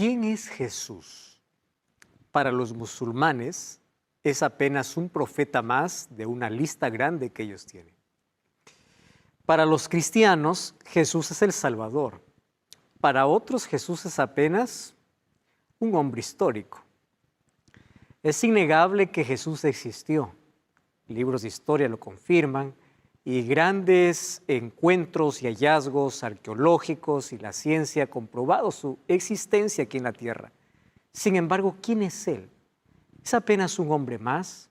¿Quién es Jesús? Para los musulmanes es apenas un profeta más de una lista grande que ellos tienen. Para los cristianos, Jesús es el Salvador. Para otros, Jesús es apenas un hombre histórico. Es innegable que Jesús existió. Libros de historia lo confirman y grandes encuentros y hallazgos arqueológicos y la ciencia han comprobado su existencia aquí en la tierra. Sin embargo, ¿quién es Él? ¿Es apenas un hombre más?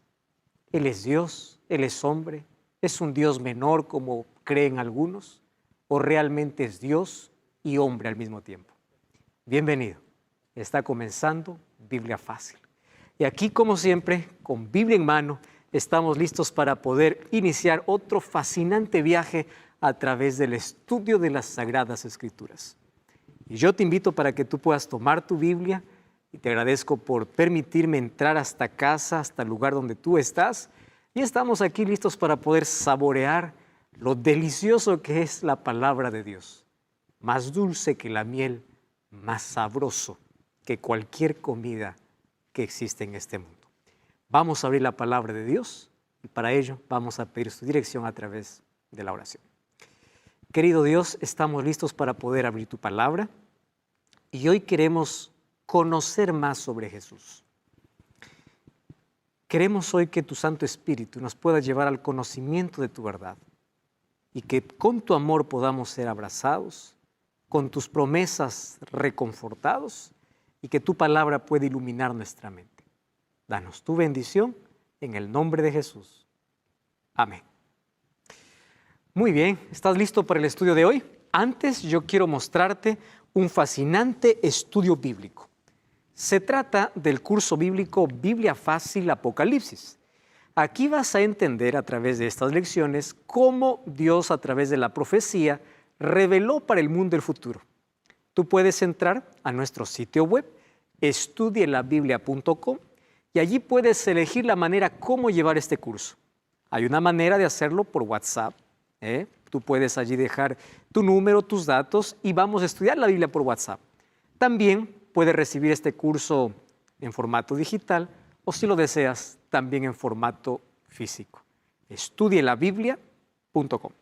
¿Él es Dios? ¿Él es hombre? ¿Es un Dios menor como creen algunos? ¿O realmente es Dios y hombre al mismo tiempo? Bienvenido. Está comenzando Biblia Fácil. Y aquí, como siempre, con Biblia en mano, estamos listos para poder iniciar otro fascinante viaje a través del estudio de las Sagradas Escrituras. Y yo te invito para que tú puedas tomar tu Biblia y te agradezco por permitirme entrar hasta casa, hasta el lugar donde tú estás. Y estamos aquí listos para poder saborear lo delicioso que es la palabra de Dios. Más dulce que la miel, más sabroso que cualquier comida que existe en este mundo. Vamos a abrir la palabra de Dios y para ello vamos a pedir su dirección a través de la oración. Querido Dios, estamos listos para poder abrir tu palabra y hoy queremos conocer más sobre Jesús. Queremos hoy que tu Santo Espíritu nos pueda llevar al conocimiento de tu verdad y que con tu amor podamos ser abrazados, con tus promesas reconfortados y que tu palabra pueda iluminar nuestra mente. Danos tu bendición en el nombre de Jesús. Amén. Muy bien, ¿estás listo para el estudio de hoy? Antes yo quiero mostrarte un fascinante estudio bíblico. Se trata del curso bíblico Biblia Fácil Apocalipsis. Aquí vas a entender a través de estas lecciones cómo Dios a través de la profecía reveló para el mundo el futuro. Tú puedes entrar a nuestro sitio web, estudielabiblia.com, y allí puedes elegir la manera cómo llevar este curso. Hay una manera de hacerlo por WhatsApp. Tú puedes allí dejar tu número, tus datos y vamos a estudiar la Biblia por WhatsApp. También puedes recibir este curso en formato digital o si lo deseas también en formato físico. Estudielabiblia.com.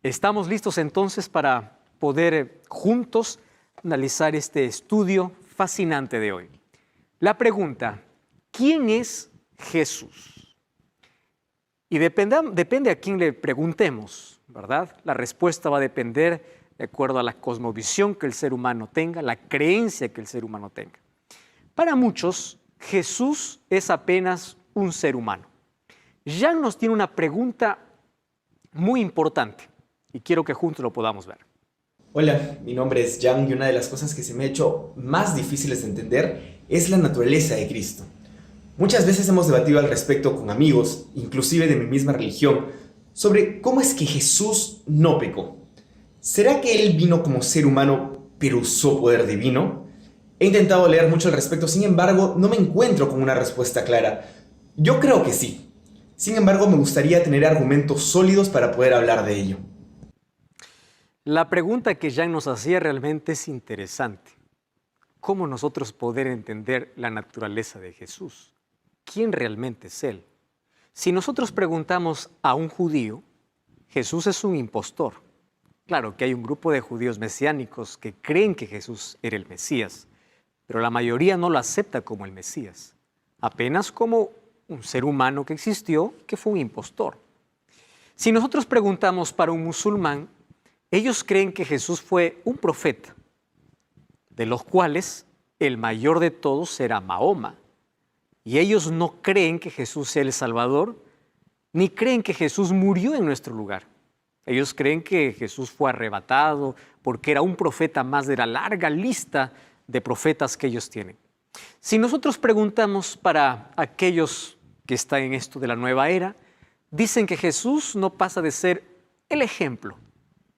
Estamos listos entonces para poder juntos analizar este estudio fascinante de hoy. La pregunta: ¿quién es Jesús? Y depende a quién le preguntemos, ¿verdad? La respuesta va a depender de acuerdo a la cosmovisión que el ser humano tenga, la creencia que el ser humano tenga. Para muchos, Jesús es apenas un ser humano. Jan nos tiene una pregunta muy importante y quiero que juntos lo podamos ver. Hola, mi nombre es Jan y una de las cosas que se me ha hecho más difíciles de entender es la naturaleza de Cristo. Muchas veces hemos debatido al respecto con amigos, inclusive de mi misma religión, sobre cómo es que Jesús no pecó. ¿Será que Él vino como ser humano pero usó poder divino? He intentado leer mucho al respecto, sin embargo, no me encuentro con una respuesta clara. Yo creo que sí. Sin embargo, me gustaría tener argumentos sólidos para poder hablar de ello. La pregunta que Jan nos hacía realmente es interesante. ¿Cómo nosotros poder entender la naturaleza de Jesús? ¿Quién realmente es Él? Si nosotros preguntamos a un judío, Jesús es un impostor. Claro que hay un grupo de judíos mesiánicos que creen que Jesús era el Mesías, pero la mayoría no lo acepta como el Mesías, apenas como un ser humano que existió, que fue un impostor. Si nosotros preguntamos para un musulmán, ellos creen que Jesús fue un profeta, de los cuales el mayor de todos era Mahoma. Y ellos no creen que Jesús sea el Salvador, ni creen que Jesús murió en nuestro lugar. Ellos creen que Jesús fue arrebatado porque era un profeta más de la larga lista de profetas que ellos tienen. Si nosotros preguntamos para aquellos que están en esto de la nueva era, dicen que Jesús no pasa de ser el ejemplo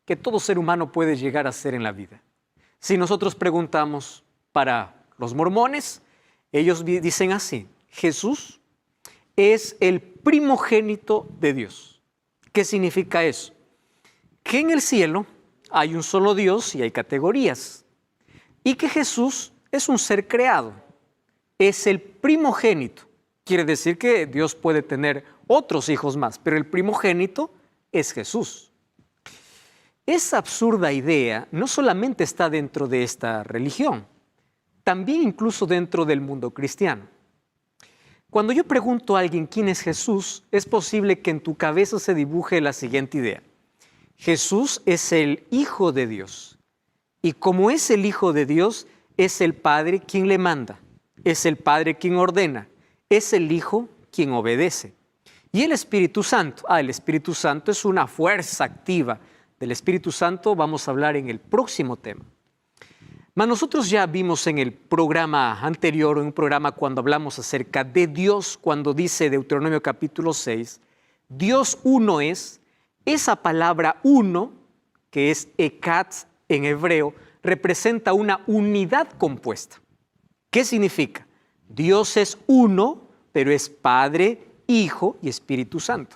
que todo ser humano puede llegar a ser en la vida. Si nosotros preguntamos para los mormones, ellos dicen así: Jesús es el primogénito de Dios. ¿Qué significa eso? Que en el cielo hay un solo Dios y hay categorías. Y que Jesús es un ser creado, es el primogénito. Quiere decir que Dios puede tener otros hijos más, pero el primogénito es Jesús. Esa absurda idea no solamente está dentro de esta religión, también incluso dentro del mundo cristiano. Cuando yo pregunto a alguien quién es Jesús, es posible que en tu cabeza se dibuje la siguiente idea. Jesús es el Hijo de Dios. Y como es el Hijo de Dios, es el Padre quien le manda, es el Padre quien ordena, es el Hijo quien obedece. Y el Espíritu Santo, el Espíritu Santo es una fuerza activa. Del Espíritu Santo vamos a hablar en el próximo tema. Mas nosotros ya vimos en el programa anterior, en un programa cuando hablamos acerca de Dios, cuando dice Deuteronomio capítulo 6, Dios uno es, esa palabra uno, que es ekat en hebreo, representa una unidad compuesta. ¿Qué significa? Dios es uno, pero es Padre, Hijo y Espíritu Santo.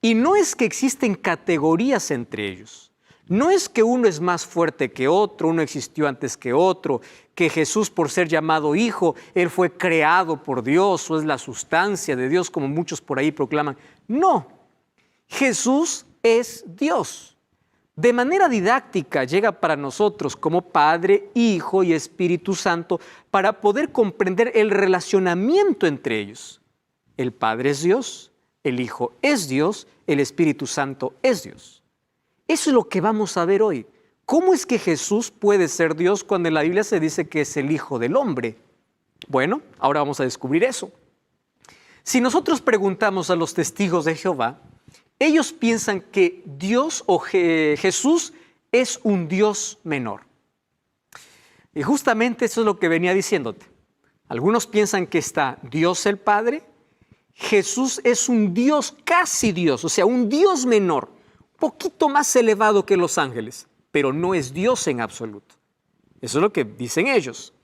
Y no es que existen categorías entre ellos. No es que uno es más fuerte que otro, uno existió antes que otro, que Jesús por ser llamado Hijo, Él fue creado por Dios o es la sustancia de Dios como muchos por ahí proclaman. No, Jesús es Dios. De manera didáctica llega para nosotros como Padre, Hijo y Espíritu Santo para poder comprender el relacionamiento entre ellos. El Padre es Dios, el Hijo es Dios, el Espíritu Santo es Dios. Eso es lo que vamos a ver hoy. ¿Cómo es que Jesús puede ser Dios cuando en la Biblia se dice que es el Hijo del Hombre? Bueno, ahora vamos a descubrir eso. Si nosotros preguntamos a los testigos de Jehová, ellos piensan que Dios o Jesús es un Dios menor. Y justamente eso es lo que venía diciéndote. Algunos piensan que está Dios el Padre, Jesús es un Dios, casi Dios, o sea, un Dios menor, poquito más elevado que los ángeles, pero no es Dios en absoluto. Eso es lo que dicen ellos.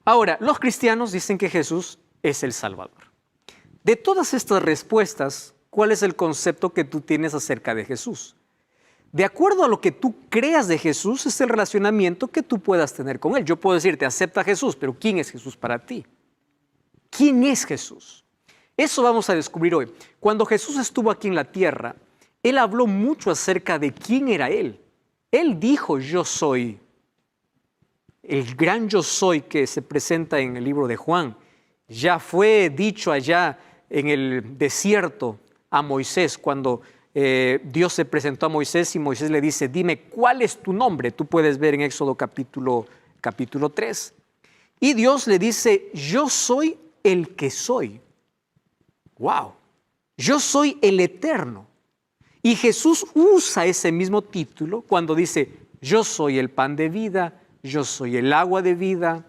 Ahora, los cristianos dicen que Jesús es el Salvador. De todas estas respuestas, ¿cuál es el concepto que tú tienes acerca de Jesús? De acuerdo a lo que tú creas de Jesús, es el relacionamiento que tú puedas tener con Él. Yo puedo decirte, acepta a Jesús, pero ¿quién es Jesús para ti? ¿Quién es Jesús? Eso vamos a descubrir hoy. Cuando Jesús estuvo aquí en la tierra, Él habló mucho acerca de quién era Él. Él dijo, yo soy. El gran yo soy que se presenta en el libro de Juan, ya fue dicho allá en el desierto a Moisés, cuando Dios se presentó a Moisés y Moisés le dice, dime, ¿cuál es tu nombre? Tú puedes ver en Éxodo capítulo 3. Y Dios le dice, yo soy el que soy. ¡Wow! Yo soy el eterno. Y Jesús usa ese mismo título cuando dice, yo soy el pan de vida, yo soy el agua de vida,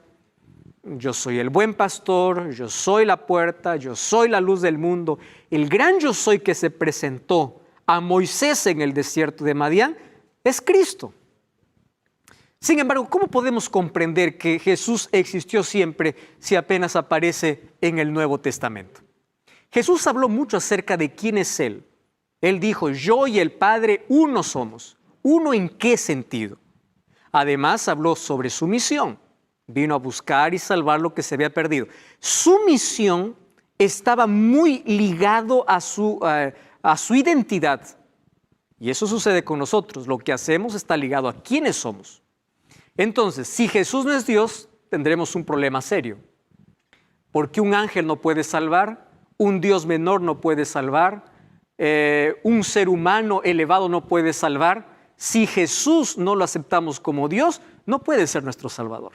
yo soy el buen pastor, yo soy la puerta, yo soy la luz del mundo. El gran yo soy que se presentó a Moisés en el desierto de Madián es Cristo. Sin embargo, ¿cómo podemos comprender que Jesús existió siempre si apenas aparece en el Nuevo Testamento? Jesús habló mucho acerca de quién es Él. Él dijo, yo y el Padre uno somos. ¿Uno en qué sentido? Además, habló sobre su misión. Vino a buscar y salvar lo que se había perdido. Su misión estaba muy ligado a su identidad. Y eso sucede con nosotros. Lo que hacemos está ligado a quiénes somos. Entonces, si Jesús no es Dios, tendremos un problema serio. Porque un ángel no puede salvar, un Dios menor no puede salvar, un ser humano elevado no puede salvar. Si Jesús no lo aceptamos como Dios, no puede ser nuestro Salvador.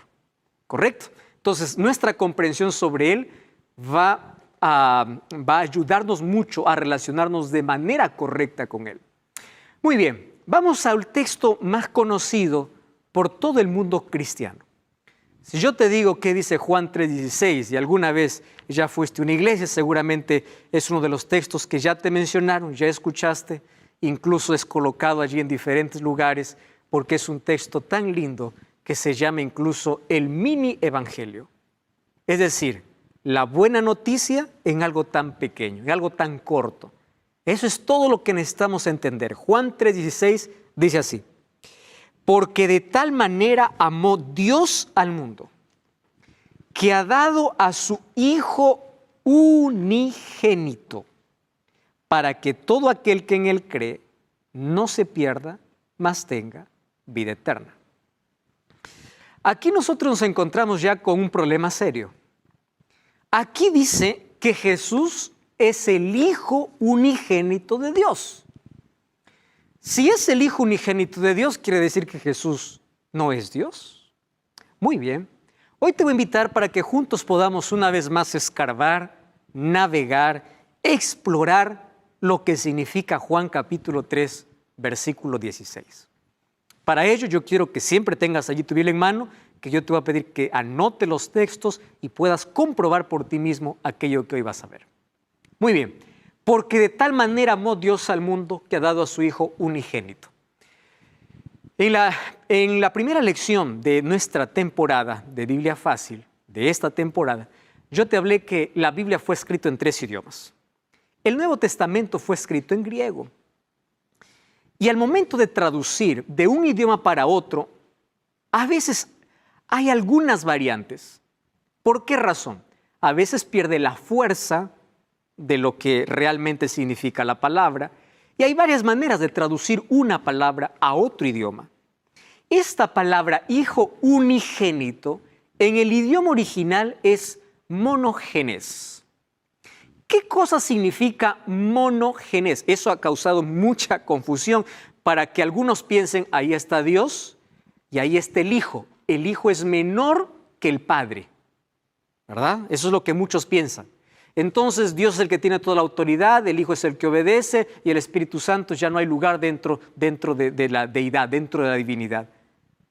¿Correcto? Entonces, nuestra comprensión sobre Él va a ayudarnos mucho a relacionarnos de manera correcta con Él. Muy bien, vamos al texto más conocido por todo el mundo cristiano. Si yo te digo qué dice Juan 3:16 y alguna vez ya fuiste a una iglesia, seguramente es uno de los textos que ya te mencionaron, ya escuchaste, incluso es colocado allí en diferentes lugares porque es un texto tan lindo que se llama incluso el mini evangelio. Es decir, la buena noticia en algo tan pequeño, en algo tan corto. Eso es todo lo que necesitamos entender. Juan 3:16 dice así: porque de tal manera amó Dios al mundo, que ha dado a su Hijo unigénito, para que todo aquel que en Él cree no se pierda, mas tenga vida eterna. Aquí nosotros nos encontramos ya con un problema serio. Aquí dice que Jesús es el Hijo unigénito de Dios. Si es el Hijo unigénito de Dios, ¿quiere decir que Jesús no es Dios? Muy bien. Hoy te voy a invitar para que juntos podamos una vez más escarbar, navegar, explorar lo que significa Juan capítulo 3, versículo 16. Para ello yo quiero que siempre tengas allí tu Biblia en mano, que yo te voy a pedir que anote los textos y puedas comprobar por ti mismo aquello que hoy vas a ver. Muy bien, porque de tal manera amó Dios al mundo que ha dado a su Hijo unigénito. En la primera lección de nuestra temporada de Biblia Fácil, de esta temporada, yo te hablé que la Biblia fue escrita en 3 idiomas. El Nuevo Testamento fue escrito en griego. Y al momento de traducir de un idioma para otro, a veces hay algunas variantes. ¿Por qué razón? A veces pierde la fuerza de lo que realmente significa la palabra, y hay varias maneras de traducir una palabra a otro idioma. Esta palabra hijo unigénito en el idioma original es monogenes. ¿Qué cosa significa monogenes? Eso ha causado mucha confusión para que algunos piensen, ahí está Dios y ahí está el Hijo. El Hijo es menor que el Padre, ¿verdad? Eso es lo que muchos piensan. Entonces Dios es el que tiene toda la autoridad, el Hijo es el que obedece y el Espíritu Santo ya no hay lugar dentro de la deidad, dentro de la divinidad.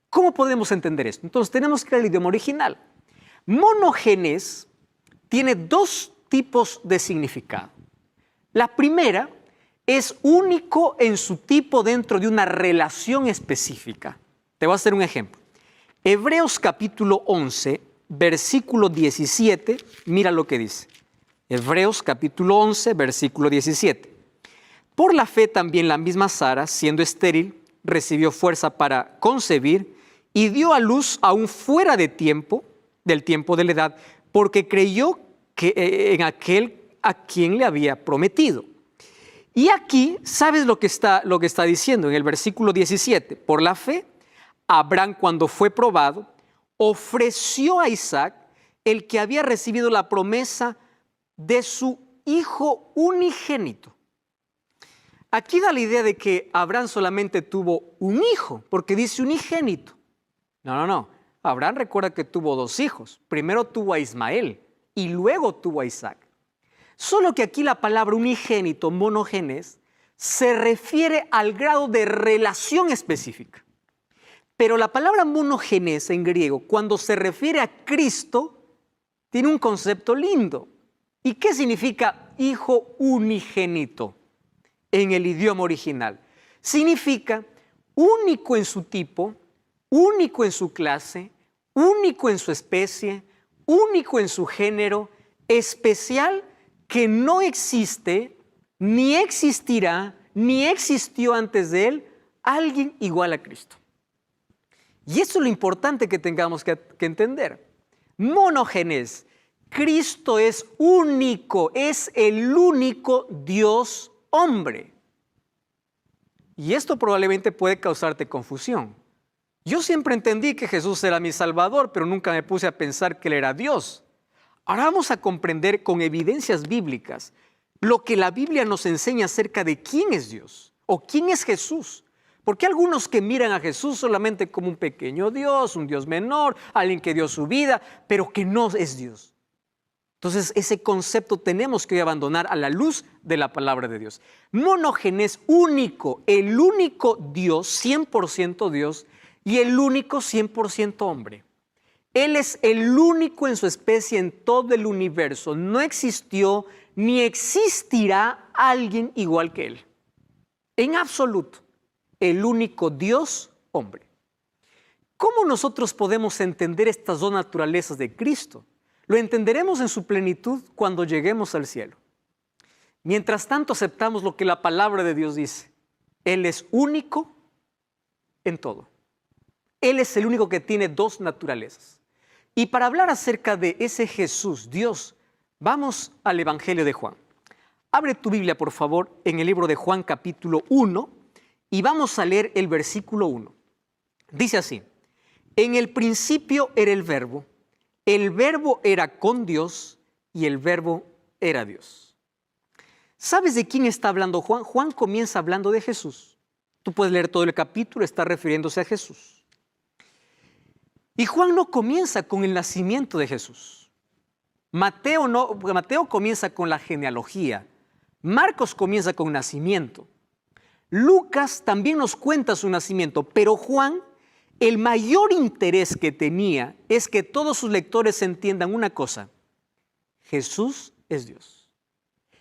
¿Cómo podemos entender esto? Entonces tenemos que ir al idioma original. Monogenes tiene 2 tipos de significado. La primera es único en su tipo dentro de una relación específica. Te voy a hacer un ejemplo. Hebreos capítulo 11, versículo 17, mira lo que dice. Hebreos capítulo 11, versículo 17. Por la fe también la misma Sara, siendo estéril, recibió fuerza para concebir y dio a luz aún fuera de tiempo, del tiempo de la edad, porque creyó que en aquel a quien le había prometido. Y aquí, ¿sabes lo que está diciendo en el versículo 17? Por la fe, Abraham, cuando fue probado, ofreció a Isaac, el que había recibido la promesa de su hijo unigénito. Aquí da la idea de que Abraham solamente tuvo un hijo, porque dice unigénito. No. Abraham recuerda que tuvo 2 hijos. Primero tuvo a Ismael y luego tuvo a Isaac. Solo que aquí la palabra unigénito, monogenes, se refiere al grado de relación específica. Pero la palabra monogenes en griego, cuando se refiere a Cristo, tiene un concepto lindo. ¿Y qué significa hijo unigénito en el idioma original? Significa único en su tipo, único en su clase, único en su especie, único en su género, especial, que no existe, ni existirá, ni existió antes de él, alguien igual a Cristo. Y eso es lo importante que tengamos que entender. Monogenes. Cristo es único, es el único Dios hombre. Y esto probablemente puede causarte confusión. Yo siempre entendí que Jesús era mi Salvador, pero nunca me puse a pensar que Él era Dios. Ahora vamos a comprender con evidencias bíblicas lo que la Biblia nos enseña acerca de quién es Dios o quién es Jesús. Porque hay algunos que miran a Jesús solamente como un pequeño Dios, un Dios menor, alguien que dio su vida, pero que no es Dios. Entonces, ese concepto tenemos que abandonar a la luz de la palabra de Dios. Monogenes, único, el único Dios, 100% Dios, y el único 100% hombre. Él es el único en su especie en todo el universo. No existió ni existirá alguien igual que Él. En absoluto, el único Dios, hombre. ¿Cómo nosotros podemos entender estas 2 naturalezas de Cristo? Lo entenderemos en su plenitud cuando lleguemos al cielo. Mientras tanto, aceptamos lo que la palabra de Dios dice. Él es único en todo. Él es el único que tiene 2 naturalezas. Y para hablar acerca de ese Jesús, Dios, vamos al Evangelio de Juan. Abre tu Biblia, por favor, en el libro de Juan capítulo 1 y vamos a leer el versículo 1. Dice así: en el principio era el Verbo era con Dios y el Verbo era Dios. ¿Sabes de quién está hablando Juan? Juan comienza hablando de Jesús. Tú puedes leer todo el capítulo, está refiriéndose a Jesús. Y Juan no comienza con el nacimiento de Jesús. Mateo comienza con la genealogía. Marcos comienza con nacimiento. Lucas también nos cuenta su nacimiento, pero Juan, el mayor interés que tenía es que todos sus lectores entiendan una cosa: Jesús es Dios.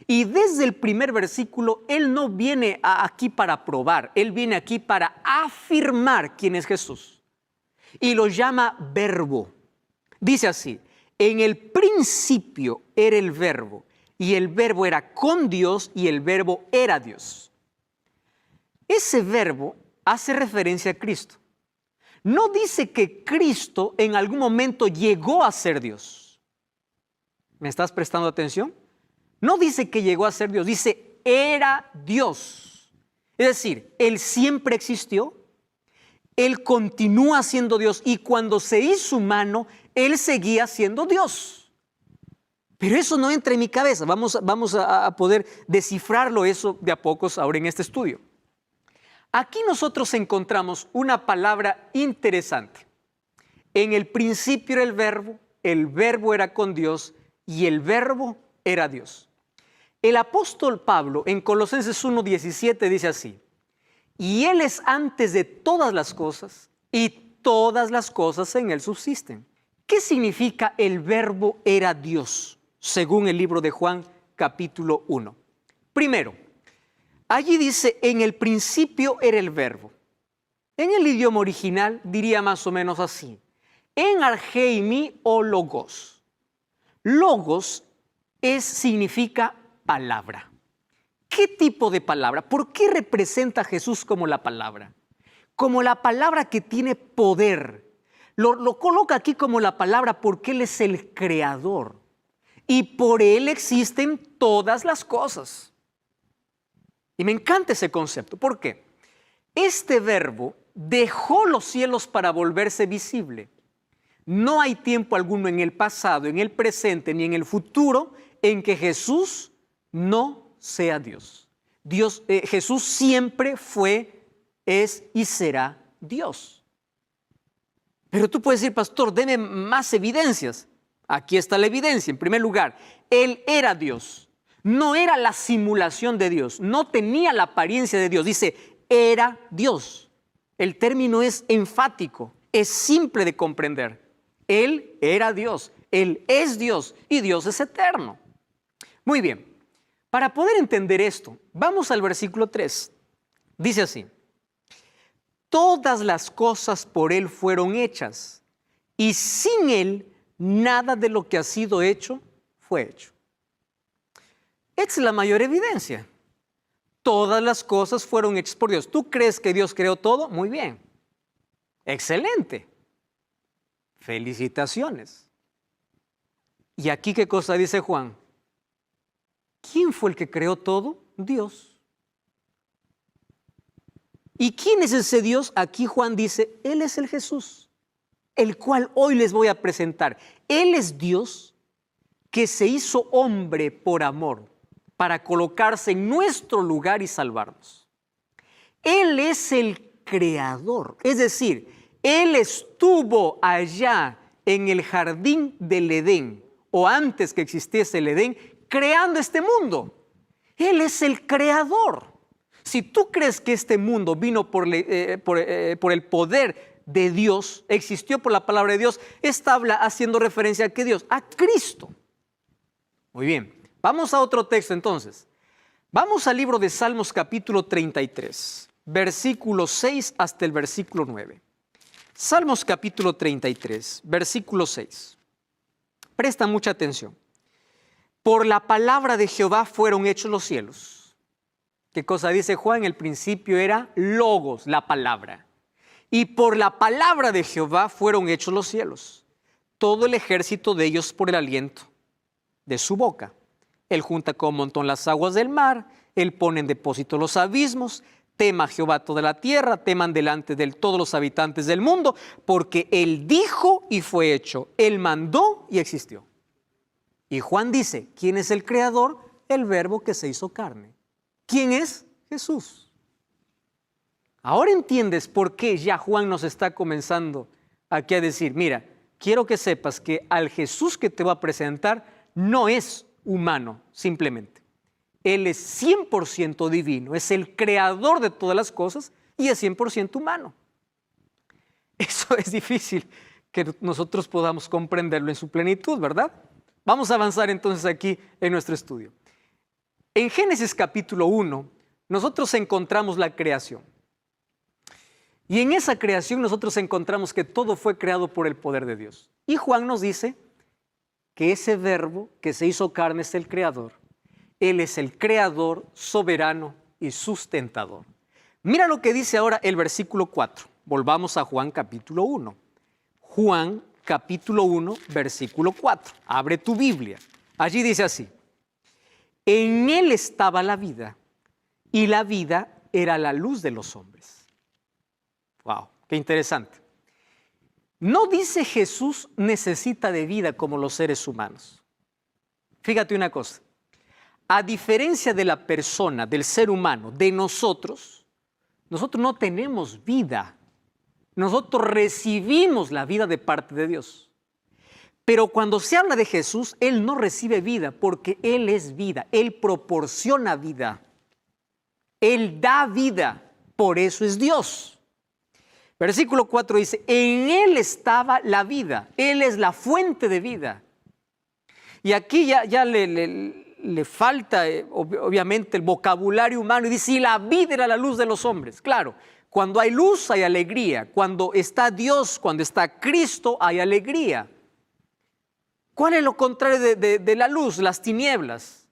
Y desde el primer versículo, Él no viene aquí para probar, Él viene aquí para afirmar quién es Jesús. Y lo llama Verbo. Dice así: en el principio era el Verbo, y el Verbo era con Dios, y el Verbo era Dios. Ese Verbo hace referencia a Cristo. No dice que Cristo en algún momento llegó a ser Dios. ¿Me estás prestando atención? No dice que llegó a ser Dios, dice era Dios. Es decir, Él siempre existió, Él continúa siendo Dios y cuando se hizo humano, Él seguía siendo Dios. Pero eso no entra en mi cabeza. Vamos a poder descifrarlo eso de a pocos ahora en este estudio. Aquí nosotros encontramos una palabra interesante. En el principio era el Verbo era con Dios y el Verbo era Dios. El apóstol Pablo en Colosenses 1:17 dice así: y Él es antes de todas las cosas y todas las cosas en Él subsisten. ¿Qué significa el Verbo era Dios? Según el libro de Juan capítulo 1. Primero, allí dice: en el principio era el Verbo. En el idioma original diría más o menos así: en archeimi o logos. Logos significa palabra. ¿Qué tipo de palabra? ¿Por qué representa a Jesús como la palabra? Como la palabra que tiene poder. Lo coloca aquí como la palabra porque Él es el creador. Y por Él existen todas las cosas. Y me encanta ese concepto. ¿Por qué? Este Verbo dejó los cielos para volverse visible. No hay tiempo alguno en el pasado, en el presente, ni en el futuro en que Jesús no sea Dios. Jesús siempre fue, es y será Dios. Pero tú puedes decir: pastor, deme más evidencias. Aquí está la evidencia. En primer lugar, Él era Dios. No era la simulación de Dios. No tenía la apariencia de Dios. Dice, era Dios. El término es enfático. Es simple de comprender. Él era Dios. Él es Dios. Y Dios es eterno. Muy bien. Para poder entender esto, vamos al versículo 3. Dice así: todas las cosas por Él fueron hechas, y sin Él nada de lo que ha sido hecho fue hecho. Esta es la mayor evidencia. Todas las cosas fueron hechas por Dios. ¿Tú crees que Dios creó todo? Muy bien. Excelente. Felicitaciones. ¿Y aquí qué cosa dice Juan? ¿Quién fue el que creó todo? Dios. ¿Y quién es ese Dios? Aquí Juan dice, Él es el Jesús, el cual hoy les voy a presentar. Él es Dios que se hizo hombre por amor, para colocarse en nuestro lugar y salvarnos. Él es el creador, es decir, Él estuvo allá en el jardín del Edén, o antes que existiese el Edén, creando este mundo. Él es el creador. Si tú crees que este mundo vino por el poder de Dios, existió por la palabra de Dios, está haciendo referencia a ¿qué Dios? A Cristo. Muy bien, vamos a otro texto entonces. Vamos al libro de Salmos capítulo 33, versículo 6 hasta el versículo 9. Salmos capítulo 33, versículo 6. Presta mucha atención. Por la palabra de Jehová fueron hechos los cielos. ¿Qué cosa dice Juan? El principio era logos, la palabra. Y por la palabra de Jehová fueron hechos los cielos. todo el ejército de ellos por el aliento de su boca. Él junta como montón las aguas del mar, Él pone en depósito los abismos. Tema Jehová toda la tierra, teman delante de Él todos los habitantes del mundo, porque Él dijo y fue hecho, Él mandó y existió. Y Juan dice, ¿quién es el creador? El verbo que se hizo carne. ¿Quién es? Jesús. Ahora entiendes por qué ya Juan nos está comenzando aquí a decir, mira, quiero que sepas que al Jesús que te voy a presentar no es humano simplemente. Él es 100% divino, es el creador de todas las cosas y es 100% humano. Eso es difícil que nosotros podamos comprenderlo en su plenitud, ¿verdad? Vamos a avanzar entonces aquí en nuestro estudio. En Génesis capítulo 1, nosotros encontramos la creación. Y en esa creación nosotros encontramos que todo fue creado por el poder de Dios. Y Juan nos dice que ese verbo que se hizo carne es el creador. Él es el creador, soberano y sustentador. Mira lo que dice ahora el versículo 4. Volvamos a Juan capítulo 1. Juan capítulo 1, versículo 4. Abre tu Biblia. Allí dice así. En Él estaba la vida, y la vida era la luz de los hombres. Wow, qué interesante. No dice Jesús necesita de vida como los seres humanos. Fíjate una cosa. A diferencia de la persona, del ser humano, de nosotros no tenemos vida. Nosotros recibimos la vida de parte de Dios. Pero cuando se habla de Jesús, Él no recibe vida porque Él es vida. Él proporciona vida. Él da vida. Por eso es Dios. Versículo 4 dice, en Él estaba la vida. Él es la fuente de vida. Y aquí ya le falta, obviamente, el vocabulario humano. Y dice, y la vida era la luz de los hombres. Claro, cuando hay luz hay alegría. Cuando está Dios, cuando está Cristo, hay alegría. ¿Cuál es lo contrario de la luz? Las tinieblas.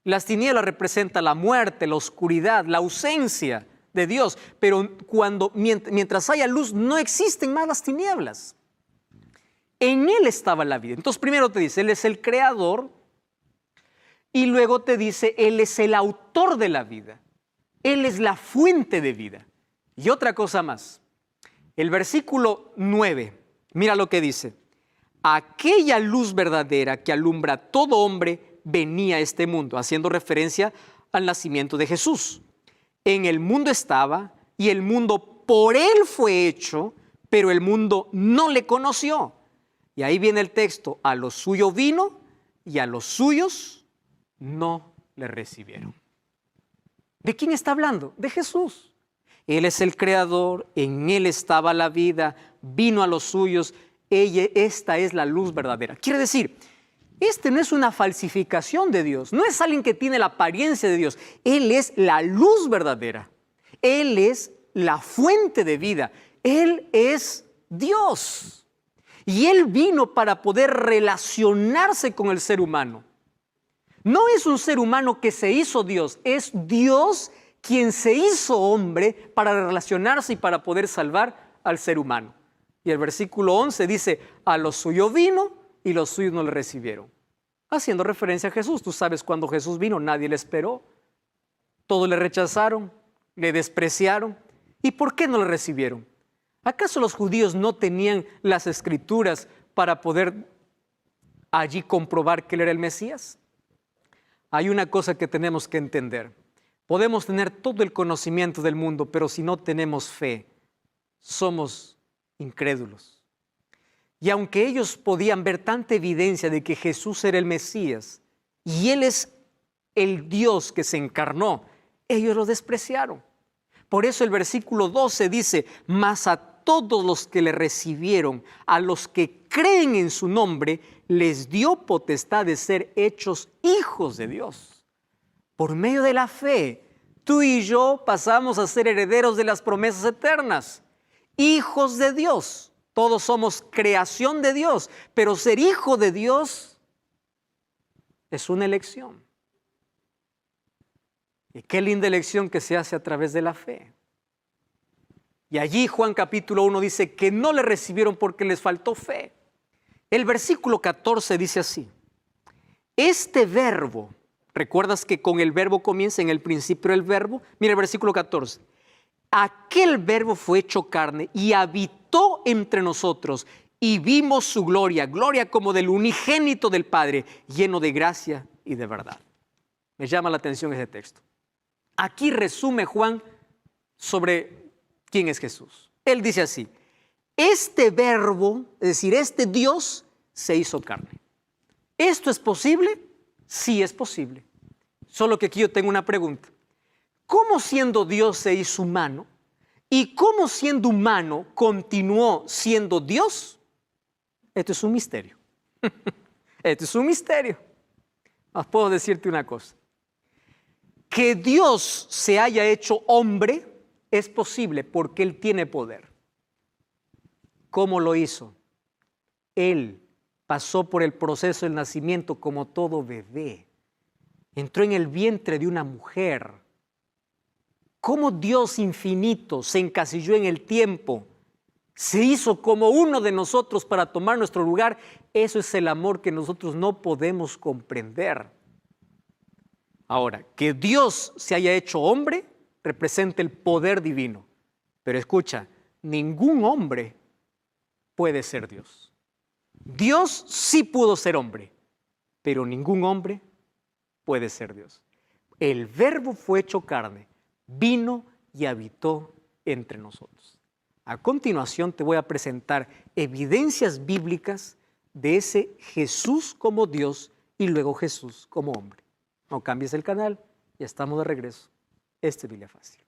Las tinieblas representan la muerte, la oscuridad, la ausencia de Dios. Pero mientras haya luz, no existen más las tinieblas. En Él estaba la vida. Entonces primero te dice, Él es el creador. Y luego te dice, Él es el autor de la vida. Él es la fuente de vida. Y otra cosa más. El versículo 9, mira lo que dice. Aquella luz verdadera que alumbra a todo hombre venía a este mundo, haciendo referencia al nacimiento de Jesús. En el mundo estaba y el mundo por Él fue hecho, pero el mundo no le conoció. Y ahí viene el texto, a lo suyo vino y a los suyos no le recibieron. ¿De quién está hablando? De Jesús. Él es el creador, en Él estaba la vida, vino a los suyos. Esta es la luz verdadera. Quiere decir, este no es una falsificación de Dios, no es alguien que tiene la apariencia de Dios. Él es la luz verdadera. Él es la fuente de vida. Él es Dios. Y Él vino para poder relacionarse con el ser humano. No es un ser humano que se hizo Dios, es Dios quien se hizo hombre para relacionarse y para poder salvar al ser humano. Y el versículo 11 dice, a lo suyo vino y los suyos no le recibieron. Haciendo referencia a Jesús. Tú sabes, cuando Jesús vino, nadie le esperó. Todos le rechazaron, le despreciaron. ¿Y por qué no le recibieron? ¿Acaso los judíos no tenían las escrituras para poder allí comprobar que Él era el Mesías? Hay una cosa que tenemos que entender. Podemos tener todo el conocimiento del mundo, pero si no tenemos fe, somos incrédulos. Y aunque ellos podían ver tanta evidencia de que Jesús era el Mesías y Él es el Dios que se encarnó, ellos lo despreciaron. Por eso el versículo 12 dice, mas a todos los que le recibieron, a los que creen en su nombre, les dio potestad de ser hechos hijos de Dios. Por medio de la fe, tú y yo pasamos a ser herederos de las promesas eternas. Hijos de Dios. Todos somos creación de Dios, pero ser hijo de Dios es una elección. Y qué linda elección que se hace a través de la fe. Y allí Juan capítulo 1 dice que no le recibieron porque les faltó fe. El versículo 14 dice así: este verbo, ¿recuerdas que con el verbo comienza en el principio el verbo? Mira el versículo 14. Aquel verbo fue hecho carne y habitó entre nosotros y vimos su gloria, gloria como del unigénito del Padre, lleno de gracia y de verdad. Me llama la atención ese texto. Aquí resume Juan sobre quién es Jesús. Él dice así: este verbo, es decir, este Dios, se hizo carne. ¿Esto es posible? Sí es posible. Solo que aquí yo tengo una pregunta. ¿Cómo siendo Dios se hizo humano? ¿Y cómo siendo humano continuó siendo Dios? Esto es un misterio. Esto es un misterio. Mas puedo decirte una cosa. Que Dios se haya hecho hombre es posible porque Él tiene poder. ¿Cómo lo hizo? Él pasó por el proceso del nacimiento como todo bebé. Entró en el vientre de una mujer. Cómo Dios infinito se encasilló en el tiempo, se hizo como uno de nosotros para tomar nuestro lugar. Eso es el amor que nosotros no podemos comprender. Ahora, que Dios se haya hecho hombre representa el poder divino. Pero escucha, ningún hombre puede ser Dios. Dios sí pudo ser hombre, pero ningún hombre puede ser Dios. El verbo fue hecho carne, vino y habitó entre nosotros. A continuación te voy a presentar evidencias bíblicas de ese Jesús como Dios y luego Jesús como hombre. No cambies el canal, ya estamos de regreso. Este es Biblia Fácil.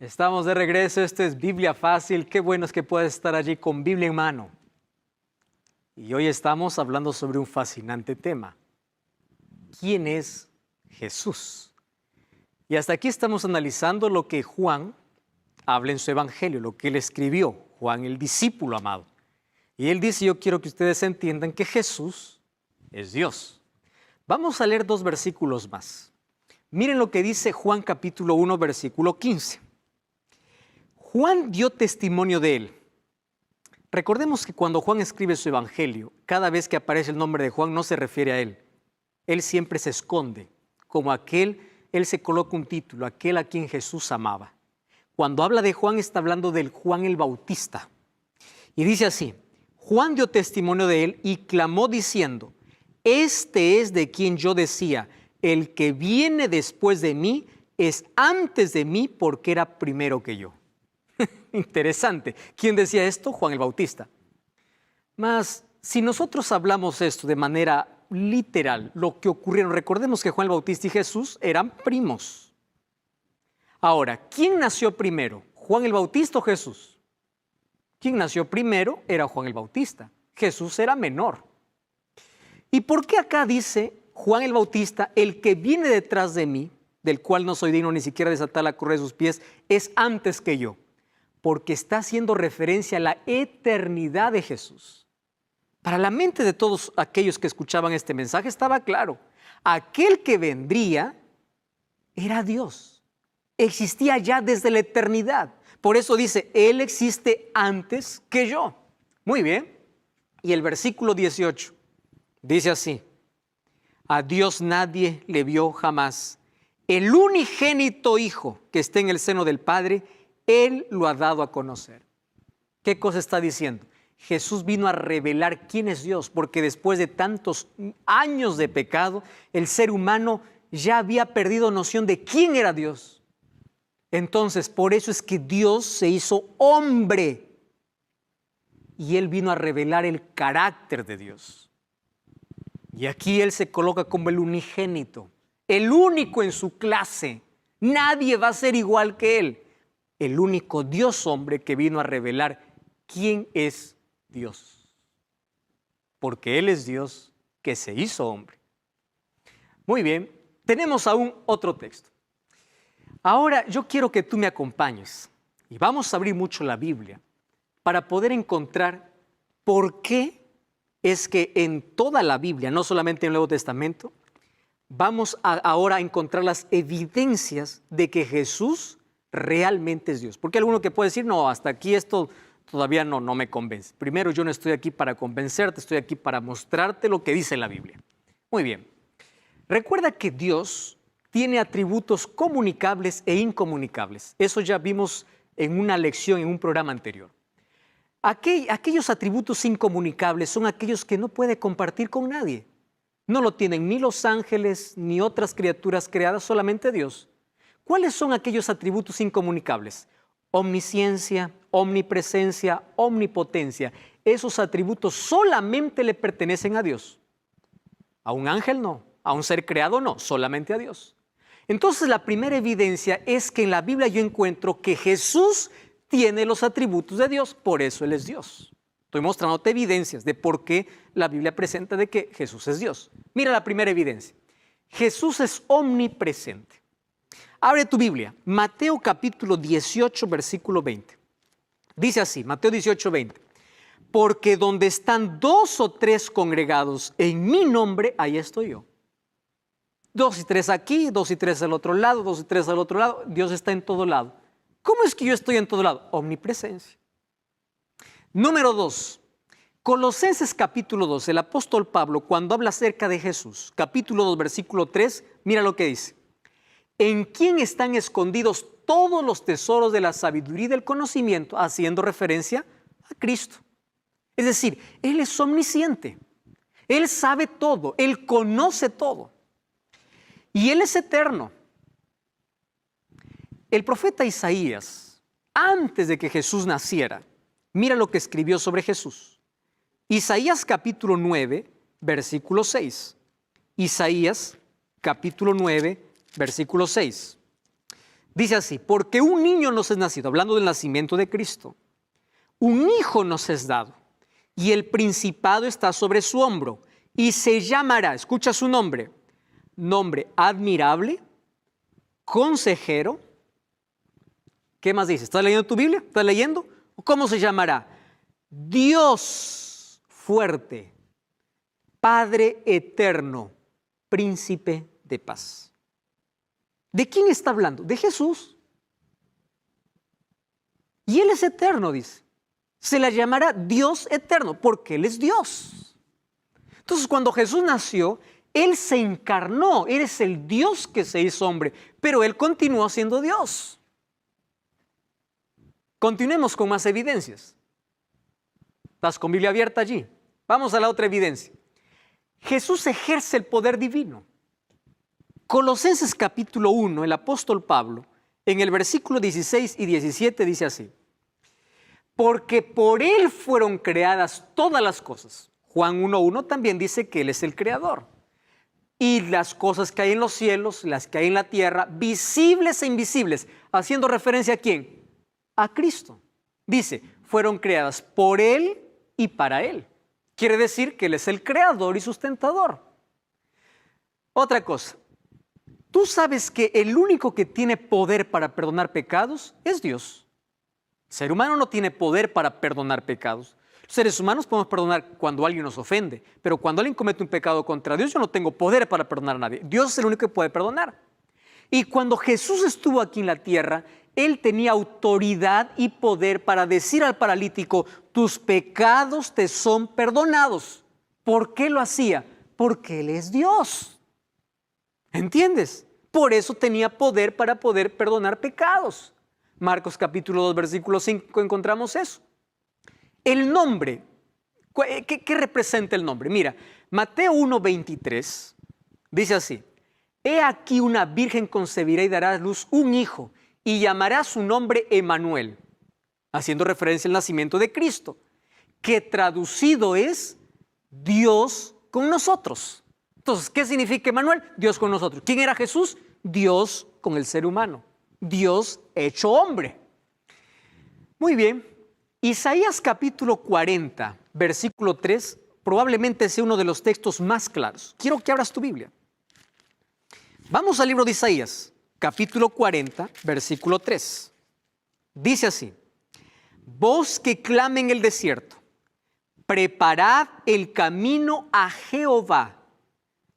Estamos de regreso, esto es Biblia Fácil. Qué bueno es que puedas estar allí con Biblia en mano. Y hoy estamos hablando sobre un fascinante tema. ¿Quién es Jesús? Y hasta aquí estamos analizando lo que Juan habla en su evangelio, lo que él escribió, Juan el discípulo amado. Y él dice: yo quiero que ustedes entiendan que Jesús es Dios. Vamos a leer 2 versículos más. Miren lo que dice Juan capítulo 1, versículo 15. Juan dio testimonio de él. Recordemos que cuando Juan escribe su evangelio, cada vez que aparece el nombre de Juan no se refiere a él. Él siempre se esconde, como él se coloca un título, aquel a quien Jesús amaba. Cuando habla de Juan está hablando del Juan el Bautista. Y dice así: Juan dio testimonio de él y clamó diciendo: este es de quien yo decía, el que viene después de mí es antes de mí porque era primero que yo. Interesante. ¿Quién decía esto? Juan el Bautista. Mas, si nosotros hablamos esto de manera literal, lo que ocurrieron, recordemos que Juan el Bautista y Jesús eran primos. Ahora, ¿quién nació primero? ¿Juan el Bautista o Jesús? ¿Quién nació primero? Era Juan el Bautista. Jesús era menor. ¿Y por qué acá dice Juan el Bautista, el que viene detrás de mí, del cual no soy digno ni siquiera de desatar la correa de sus pies, es antes que yo? Porque está haciendo referencia a la eternidad de Jesús. Para la mente de todos aquellos que escuchaban este mensaje estaba claro: aquel que vendría era Dios. Existía ya desde la eternidad. Por eso dice: Él existe antes que yo. Muy bien. Y el versículo 18 dice así: a Dios nadie le vio jamás. El unigénito Hijo que está en el seno del Padre, Él lo ha dado a conocer. ¿Qué cosa está diciendo? Jesús vino a revelar quién es Dios, porque después de tantos años de pecado, el ser humano ya había perdido noción de quién era Dios. Entonces, por eso es que Dios se hizo hombre y Él vino a revelar el carácter de Dios. Y aquí Él se coloca como el unigénito, el único en su clase. Nadie va a ser igual que Él. El único Dios hombre que vino a revelar quién es Dios. Porque Él es Dios que se hizo hombre. Muy bien, tenemos aún otro texto. Ahora yo quiero que tú me acompañes y vamos a abrir mucho la Biblia para poder encontrar por qué es que en toda la Biblia, no solamente en el Nuevo Testamento, vamos ahora a encontrar las evidencias de que Jesús realmente es Dios. Porque hay alguno que puede decir, no, hasta aquí esto todavía no me convence. Primero, yo no estoy aquí para convencerte, estoy aquí para mostrarte lo que dice la Biblia. Muy bien. Recuerda que Dios tiene atributos comunicables e incomunicables. Eso ya vimos en una lección, en un programa anterior. Aquellos atributos incomunicables son aquellos que no puede compartir con nadie. No lo tienen ni los ángeles ni otras criaturas creadas, solamente Dios. ¿Cuáles son aquellos atributos incomunicables? Omnisciencia, omnipresencia, omnipotencia. Esos atributos solamente le pertenecen a Dios. A un ángel no, a un ser creado no, solamente a Dios. Entonces la primera evidencia es que en la Biblia yo encuentro que Jesús tiene los atributos de Dios, por eso Él es Dios. Estoy mostrándote evidencias de por qué la Biblia presenta de que Jesús es Dios. Mira la primera evidencia. Jesús es omnipresente. Abre tu Biblia, Mateo capítulo 18, versículo 20. Dice así, Mateo 18, 20. Porque donde están 2 o 3 congregados en mi nombre, ahí estoy yo. 2 y 3 aquí, 2 y 3 al otro lado, 2 y 3 al otro lado. Dios está en todo lado. ¿Cómo es que yo estoy en todo lado? Omnipresencia. Número 2. Colosenses capítulo 2. El apóstol Pablo, cuando habla acerca de Jesús, capítulo 2, versículo 3, mira lo que dice. ¿En quién están escondidos todos los tesoros de la sabiduría y del conocimiento? Haciendo referencia a Cristo. Es decir, Él es omnisciente. Él sabe todo. Él conoce todo. Y Él es eterno. El profeta Isaías, antes de que Jesús naciera, mira lo que escribió sobre Jesús. Isaías capítulo 9, versículo 6. Isaías capítulo 9, versículo 6. Dice así, porque un niño nos es nacido, hablando del nacimiento de Cristo. Un hijo nos es dado, y el principado está sobre su hombro, y se llamará, escucha su nombre, nombre admirable, consejero. ¿Qué más dice? ¿Estás leyendo tu Biblia? ¿Estás leyendo? ¿Cómo se llamará? Dios fuerte, Padre eterno, príncipe de paz. ¿De quién está hablando? De Jesús. Y Él es eterno, dice. Se le llamará Dios eterno, porque Él es Dios. Entonces, cuando Jesús nació, Él se encarnó. Él es el Dios que se hizo hombre, pero Él continuó siendo Dios. Continuemos con más evidencias. ¿Estás con Biblia abierta allí? Vamos a la otra evidencia. Jesús ejerce el poder divino. Colosenses capítulo 1, el apóstol Pablo, en el versículo 16 y 17 dice así. Porque por Él fueron creadas todas las cosas. Juan 1:1 también dice que Él es el creador. Y las cosas que hay en los cielos, las que hay en la tierra, visibles e invisibles, haciendo referencia a ¿quién? A Cristo. Dice, fueron creadas por Él y para Él. Quiere decir que Él es el creador y sustentador. Otra cosa, tú sabes que el único que tiene poder para perdonar pecados es Dios. El ser humano no tiene poder para perdonar pecados. Los seres humanos podemos perdonar cuando alguien nos ofende, pero cuando alguien comete un pecado contra Dios, yo no tengo poder para perdonar a nadie. Dios es el único que puede perdonar. Y cuando Jesús estuvo aquí en la tierra, Él tenía autoridad y poder para decir al paralítico, tus pecados te son perdonados. ¿Por qué lo hacía? Porque Él es Dios. ¿Entiendes? Por eso tenía poder para poder perdonar pecados. Marcos capítulo 2, versículo 5 encontramos eso. El nombre, ¿qué representa el nombre? Mira, Mateo 1:23 dice así, he aquí una virgen concebirá y dará a luz un hijo y llamará su nombre Emmanuel, haciendo referencia al nacimiento de Cristo, que traducido es Dios con nosotros. Entonces, ¿qué significa Emmanuel? Dios con nosotros. ¿Quién era Jesús? Dios con el ser humano. Dios hecho hombre. Muy bien. Isaías capítulo 40, versículo 3, probablemente sea uno de los textos más claros. Quiero que abras tu Biblia. Vamos al libro de Isaías, capítulo 40, versículo 3. Dice así, voz que clama en el desierto, preparad el camino a Jehová.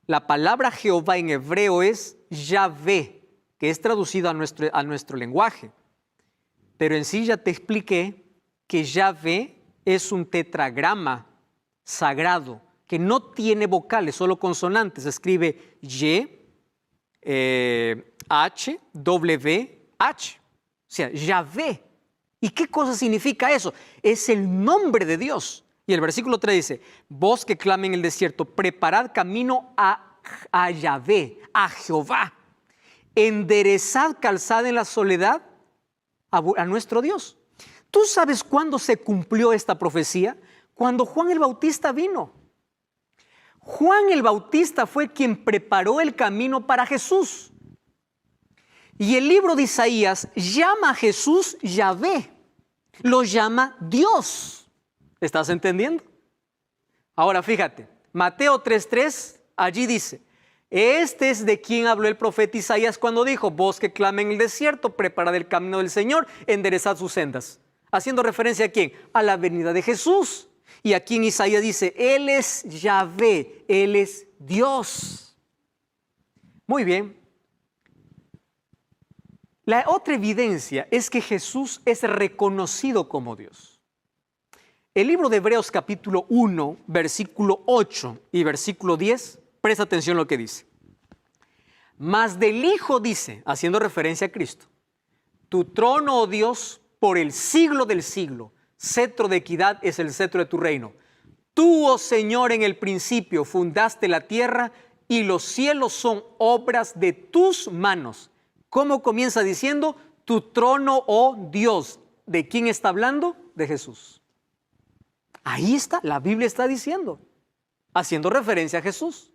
La palabra Jehová en hebreo es Yahvé, que es traducido a nuestro lenguaje. Pero en sí ya te expliqué que Yahvé es un tetragrama sagrado, que no tiene vocales, solo consonantes. Se escribe Y, H, W, H. O sea, Yahvé. ¿Y qué cosa significa eso? Es el nombre de Dios. Y el versículo 3 dice, voz que clama en el desierto, preparad camino a Yahvé, a Jehová. Enderezad calzada en la soledad a nuestro Dios. ¿Tú sabes cuándo se cumplió esta profecía? Cuando Juan el Bautista vino. Juan el Bautista fue quien preparó el camino para Jesús. Y el libro de Isaías llama a Jesús Yahvé. Lo llama Dios. ¿Estás entendiendo? Ahora fíjate, Mateo 3:3, allí dice, este es de quien habló el profeta Isaías cuando dijo, voz que clama en el desierto, preparad el camino del Señor, enderezad sus sendas. Haciendo referencia a quién? A la venida de Jesús. Y aquí en Isaías dice, Él es Yahvé, Él es Dios. Muy bien. La otra evidencia es que Jesús es reconocido como Dios. El libro de Hebreos capítulo 1, versículo 8 y versículo 10, presta atención a lo que dice. Mas del Hijo dice, haciendo referencia a Cristo, tu trono, oh Dios, por el siglo del siglo, cetro de equidad es el cetro de tu reino. Tú, oh Señor, en el principio fundaste la tierra y los cielos son obras de tus manos. ¿Cómo comienza diciendo? Tu trono, oh Dios. ¿De quién está hablando? De Jesús. Ahí está, la Biblia está diciendo, haciendo referencia a Jesús.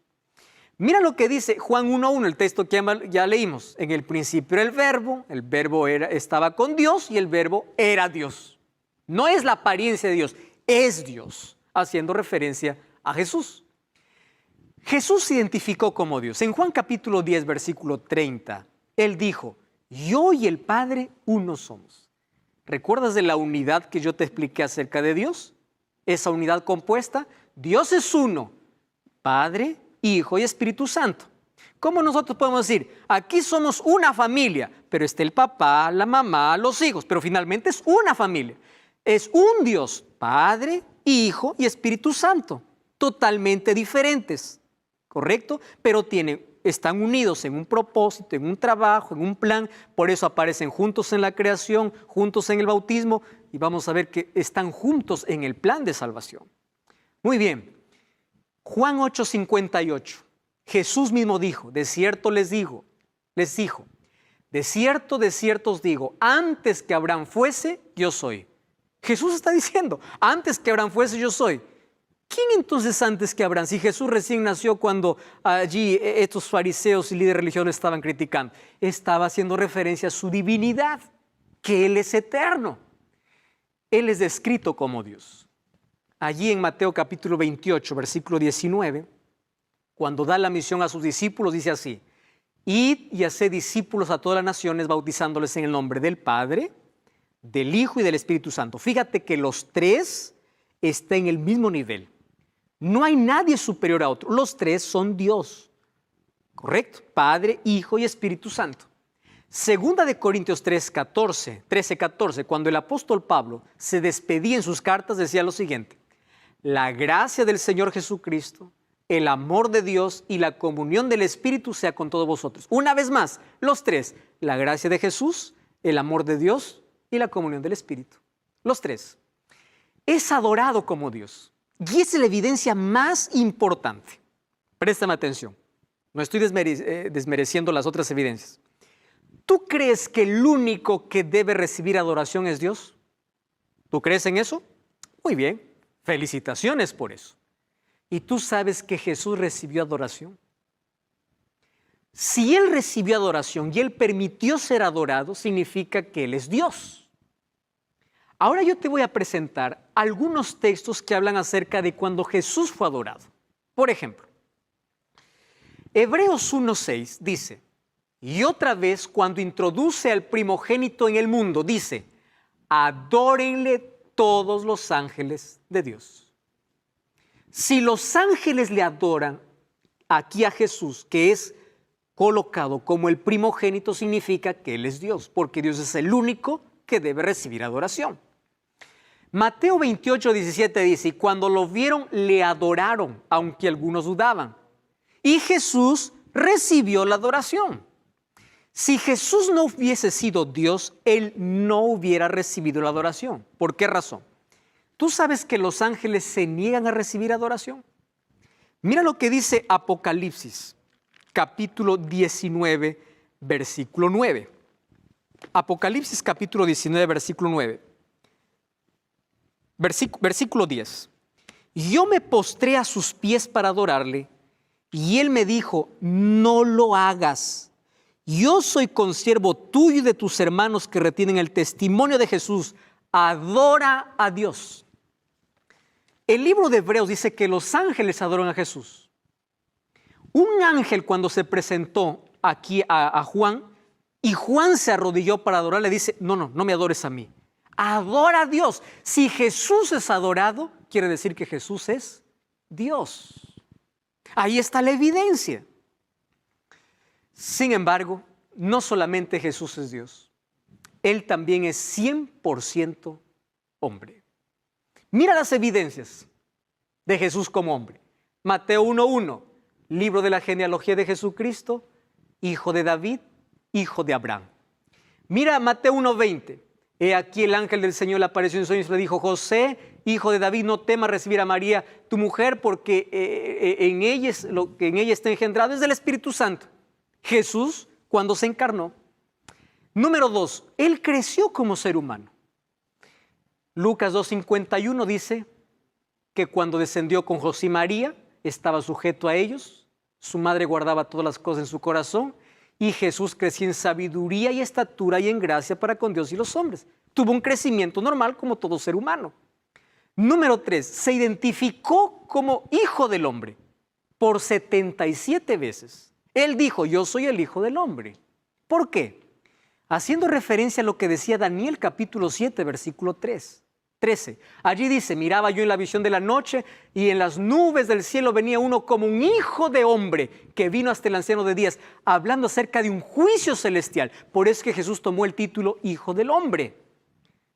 Mira lo que dice Juan 1:1, el texto que ya leímos. En el principio era el verbo estaba con Dios y el verbo era Dios. No es la apariencia de Dios, es Dios, haciendo referencia a Jesús. Jesús se identificó como Dios. En Juan capítulo 10, versículo 30, Él dijo, yo y el Padre uno somos. ¿Recuerdas de la unidad que yo te expliqué acerca de Dios? Esa unidad compuesta, Dios es uno, Padre, Hijo y Espíritu Santo. ¿Cómo nosotros podemos decir? Aquí somos una familia, pero está el papá, la mamá, los hijos, pero finalmente es una familia. Es un Dios, Padre, Hijo y Espíritu Santo, totalmente diferentes, ¿correcto? Pero están unidos en un propósito, en un trabajo, en un plan, por eso aparecen juntos en la creación, juntos en el bautismo, y vamos a ver que están juntos en el plan de salvación. Muy bien, Juan 8:58, Jesús mismo dijo, de cierto les dijo, de cierto os digo, antes que Abraham fuese, yo soy. Jesús está diciendo, antes que Abraham fuese, yo soy. ¿Quién entonces antes que Abraham? Si Jesús recién nació cuando allí estos fariseos y líderes religiosos estaban criticando, estaba haciendo referencia a su divinidad, que Él es eterno. Él es descrito como Dios. Allí en Mateo capítulo 28, versículo 19, cuando da la misión a sus discípulos, dice así, id y haced discípulos a todas las naciones, bautizándoles en el nombre del Padre, del Hijo y del Espíritu Santo. Fíjate que los tres están en el mismo nivel. No hay nadie superior a otro. Los tres son Dios. ¿Correcto? Padre, Hijo y Espíritu Santo. Segunda de Corintios 13:14, cuando el apóstol Pablo se despedía en sus cartas, decía lo siguiente: la gracia del Señor Jesucristo, el amor de Dios y la comunión del Espíritu sea con todos vosotros. Una vez más, los tres, la gracia de Jesús, el amor de Dios y la comunión del Espíritu. Los tres. Es adorado como Dios. Y esa es la evidencia más importante. Préstame atención. No estoy desmereciendo las otras evidencias. ¿Tú crees que el único que debe recibir adoración es Dios? ¿Tú crees en eso? Muy bien. Felicitaciones por eso. ¿Y tú sabes que Jesús recibió adoración? Si Él recibió adoración y Él permitió ser adorado, significa que Él es Dios. Ahora yo te voy a presentar algunos textos que hablan acerca de cuando Jesús fue adorado. Por ejemplo, Hebreos 1:6 dice, y otra vez cuando introduce al primogénito en el mundo, dice, adórenle todos los ángeles de Dios. Si los ángeles le adoran aquí a Jesús, que es colocado como el primogénito, significa que Él es Dios, porque Dios es el único que debe recibir adoración. Mateo 28, 17 dice, y cuando lo vieron, le adoraron, aunque algunos dudaban. Y Jesús recibió la adoración. Si Jesús no hubiese sido Dios, Él no hubiera recibido la adoración. ¿Por qué razón? ¿Tú sabes que los ángeles se niegan a recibir adoración? Mira lo que dice Apocalipsis, capítulo 19, versículo 9. Apocalipsis, capítulo 19, versículo 9. Versículo 10. Yo me postré a sus pies para adorarle, y él me dijo, no lo hagas. Yo soy consiervo tuyo y de tus hermanos que retienen el testimonio de Jesús. Adora a Dios. El libro de Hebreos dice que los ángeles adoran a Jesús. Un ángel, cuando se presentó aquí a Juan, y Juan se arrodilló para adorar, le dice, no me adores a mí. Adora a Dios. Si Jesús es adorado, quiere decir que Jesús es Dios. Ahí está la evidencia. Sin embargo, no solamente Jesús es Dios, Él también es 100% hombre. Mira las evidencias de Jesús como hombre. Mateo 1:1, libro de la genealogía de Jesucristo, hijo de David, hijo de Abraham. Mira Mateo 1:20. He aquí el ángel del Señor le apareció en sueños y le dijo, José, hijo de David, no temas recibir a María, tu mujer, porque lo que en ella está engendrado es del Espíritu Santo. Jesús, cuando se encarnó. Número 2, Él creció como ser humano. Lucas 2:51 dice que cuando descendió con José y María, estaba sujeto a ellos, su madre guardaba todas las cosas en su corazón, y Jesús creció en sabiduría y estatura y en gracia para con Dios y los hombres. Tuvo un crecimiento normal como todo ser humano. Número 3, se identificó como hijo del hombre por 77 veces. Él dijo, yo soy el hijo del hombre. ¿Por qué? Haciendo referencia a lo que decía Daniel capítulo 7, versículo 13. Allí dice, miraba yo en la visión de la noche y en las nubes del cielo venía uno como un hijo de hombre que vino hasta el anciano de días, hablando acerca de un juicio celestial. Por eso es que Jesús tomó el título hijo del hombre.